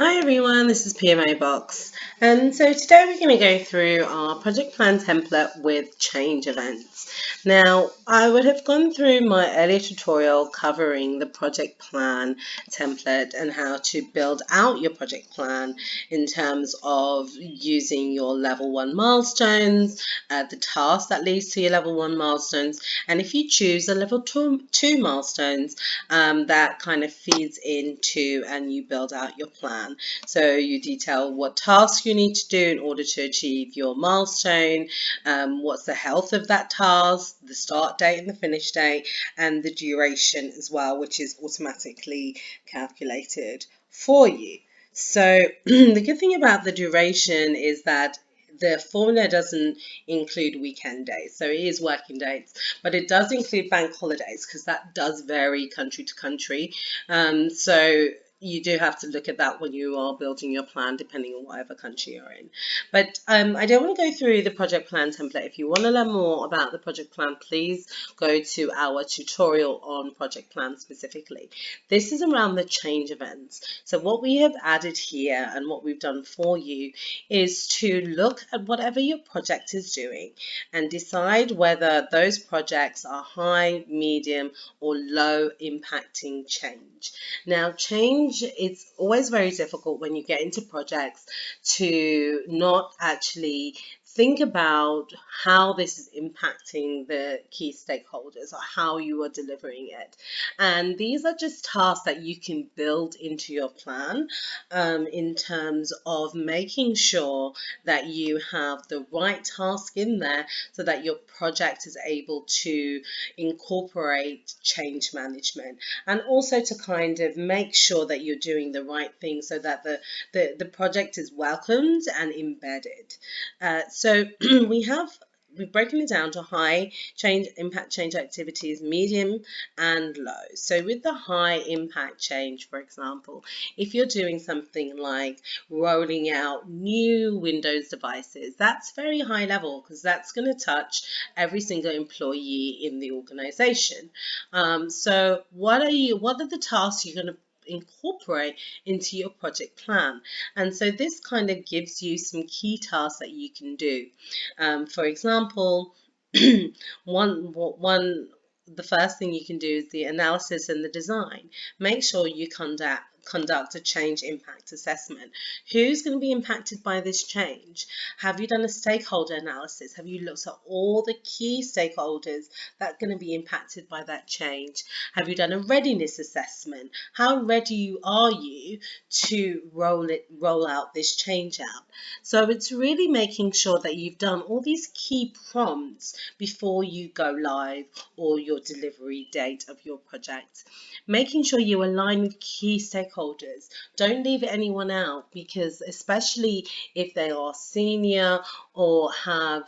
Hi everyone, this is PMA Box, and so today we're going to go through our project plan template with change events. Now, I would have gone through my earlier tutorial covering the project plan template and how to build out your project plan in terms of using your level 1 milestones, the task that leads to your level 1 milestones, and if you choose a level 2 milestones, that kind of feeds into and you build out your plan. So you detail what tasks you need to do in order to achieve your milestone, what's the health of that task, the start date and the finish date, and the duration as well, which is automatically calculated for you. So the good thing about the duration is that the formula doesn't include weekend days, so it is working days, but it does include bank holidays because that does vary country to country. So you do have to look at that when you are building your plan, depending on whatever country you're in. But I don't want to go through the project plan template. If you want to learn more about the project plan, please go to our tutorial on project plan specifically. This is around the change events. So what we have added here and what we've done for you is to look at whatever your project is doing and decide whether those projects are high, medium, or low impacting change. Now, change is always very difficult when you get into projects to not actually think about how this is impacting the key stakeholders or how you are delivering it. And these are just tasks that you can build into your plan in terms of making sure that you have the right task in there so that your project is able to incorporate change management, and also to kind of make sure that you're doing the right thing so that the project is welcomed and embedded. So we've broken it down to high change impact change activities, medium and low. So with the high impact change, for example, if you're doing something like rolling out new Windows devices, that's very high level because that's going to touch every single employee in the organization. So what are the tasks you're going to incorporate into your project plan? And so this kind of gives you some key tasks that you can do. For example, one the first thing you can do is the analysis and the design. Make sure you conduct a change impact assessment. Who's going to be impacted by this change? Have you done a stakeholder analysis? Have you looked at all the key stakeholders that are going to be impacted by that change? Have you done a readiness assessment? How ready are you to roll out this change out? So it's really making sure that you've done all these key prompts before you go live or your delivery date of your project. Making sure you align with key stakeholders. Don't leave anyone out, because especially if they are senior or have,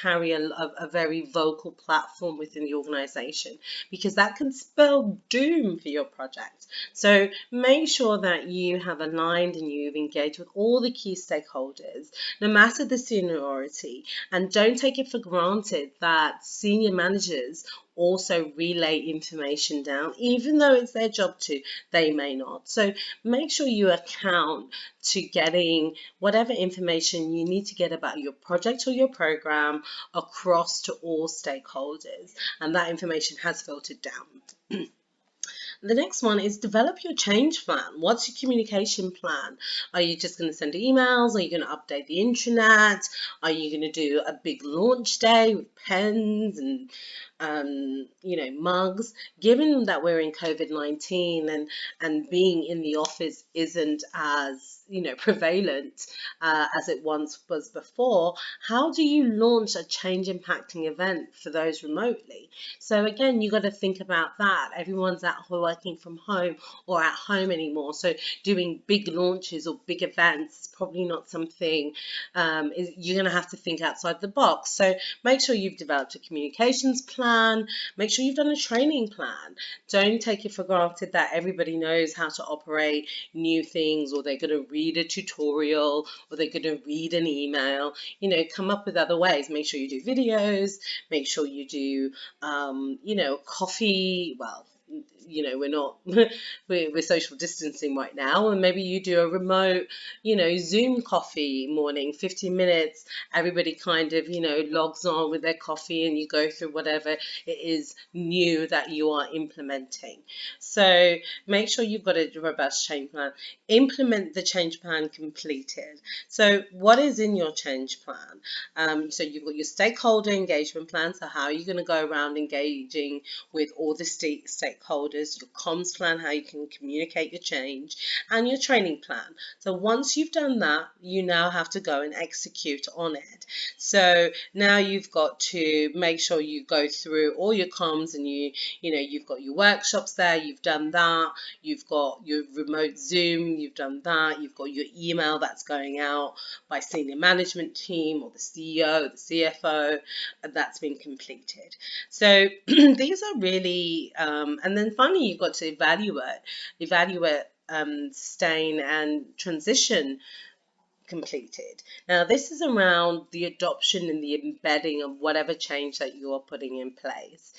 carry a very vocal platform within the organization, because that can spell doom for your project. So make sure that you have aligned and you've engaged with all the key stakeholders, no matter the seniority, and don't take it for granted that senior managers also relay information down. Even though it's their job to, they may not. So make sure you account to getting whatever information you need to get about your project or your program across to all stakeholders, and that information has filtered down. The next one is develop your change plan. What's your communication plan? Are you just going to send emails? Are you going to update the intranet? Are you going to do a big launch day with pens and mugs? Given that we're in COVID-19 and being in the office isn't as prevalent as it once was before, how do you launch a change impacting event for those remotely? So again, you got to think about that. Everyone's working from home or at home anymore, so doing big launches or big events is probably not something you're going to have to think outside the box. So make sure you've developed a communications plan. Make sure you've done a training plan. Don't take it for granted that everybody knows how to operate new things, or they're going to read a tutorial, or they're going to read an email. Come up with other ways. Make sure you do videos. Make sure you do coffee, well, we're not we're social distancing right now, and maybe you do a remote, Zoom coffee morning, 15 minutes, everybody kind of, logs on with their coffee, and you go through whatever it is new that you are implementing. So make sure you've got a robust change plan. Implement the change plan completed. So what is in your change plan? So you've got your stakeholder engagement plan. So how are you going to go around engaging with all the stakeholders? Your comms plan, how you can communicate your change, and your training plan. So once you've done that, you now have to go and execute on it. So now you've got to make sure you go through all your comms, and you've got your workshops there, you've done that, you've got your remote Zoom, you've done that, you've got your email that's going out by senior management team or the CEO, the CFO, and that's been completed. So these are really, and then finally you've got to evaluate, sustain and transition completed. Now, this is around the adoption and the embedding of whatever change that you are putting in place.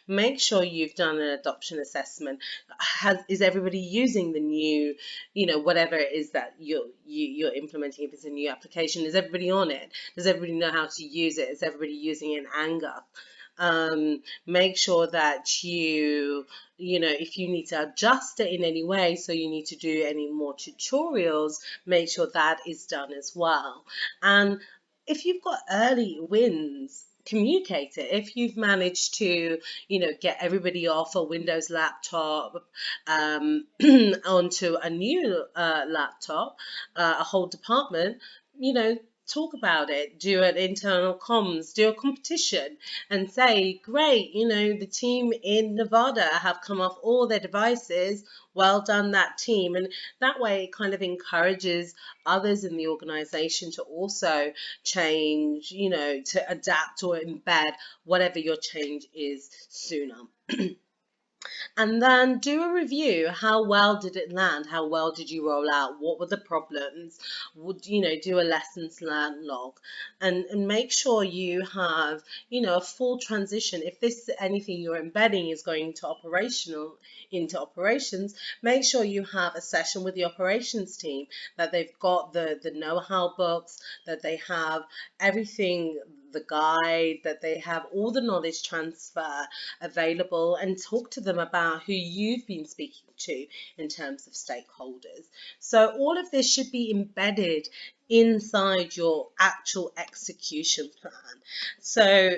Make sure you've done an adoption assessment. Is everybody using the new, whatever it is that you're implementing? If it's a new application, is everybody on it? Does everybody know how to use it? Is everybody using it in anger? Make sure that if you need to adjust it in any way, so you need to do any more tutorials, make sure that is done as well. And if you've got early wins, communicate it. If you've managed to, get everybody off a Windows laptop onto a new laptop, a whole department, talk about it, do an internal comms, do a competition, and say, great, the team in Nevada have come off all their devices. Well done, that team. And that way it kind of encourages others in the organization to also change, to adapt or embed whatever your change is sooner. And then do a review. How well did it land? How well did you roll out? What were the problems? Do a lessons learned log, and make sure you have, a full transition. If anything you're embedding is going to into operations, make sure you have a session with the operations team, that they've got the know-how books, that they have everything, the guide, that they have all the knowledge transfer available, and talk to them about who you've been speaking to in terms of stakeholders. So all of this should be embedded inside your actual execution plan. So,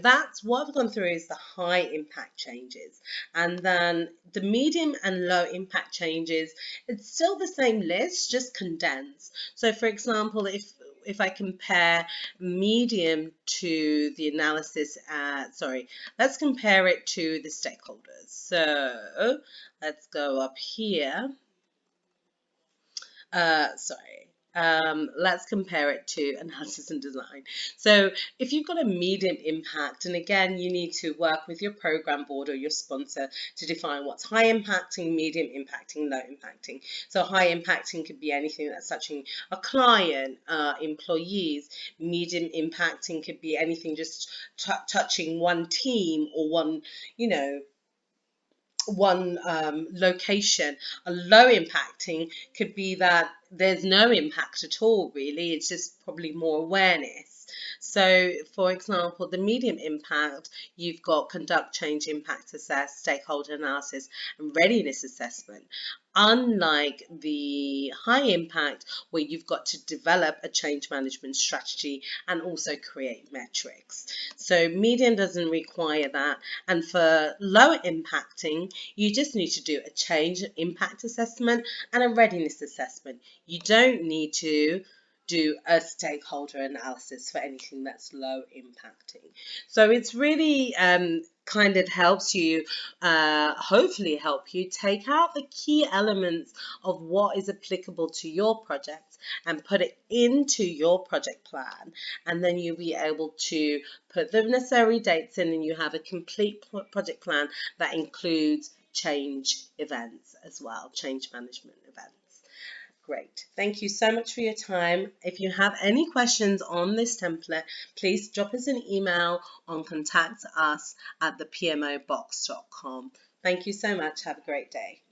that's what I've gone through is the high impact changes. And then the medium and low impact changes, it's still the same list, just condensed. So for example, if I compare medium to the analysis, let's compare it to the stakeholders. So let's go up here. Let's compare it to analysis and design. So if you've got a medium impact, and again, you need to work with your program board or your sponsor to define what's high impacting, medium impacting, low impacting. So high impacting could be anything that's touching a client, employees. Medium impacting could be anything just touching one team or one location. A low impacting could be that there's no impact at all, really. It's just probably more awareness. So, for example, the medium impact, you've got conduct change impact assess, stakeholder analysis, and readiness assessment. Unlike the high impact, where you've got to develop a change management strategy and also create metrics. So medium doesn't require that. And for low impacting, you just need to do a change impact assessment and a readiness assessment. You don't need to do a stakeholder analysis for anything that's low impacting. So it's really kind of helps you, hopefully help you take out the key elements of what is applicable to your project and put it into your project plan. And then you'll be able to put the necessary dates in, and you have a complete project plan that includes change events as well, change management events. Great. Thank you so much for your time. If you have any questions on this template, please drop us an email on contact us at thepmobox.com. Thank you so much. Have a great day.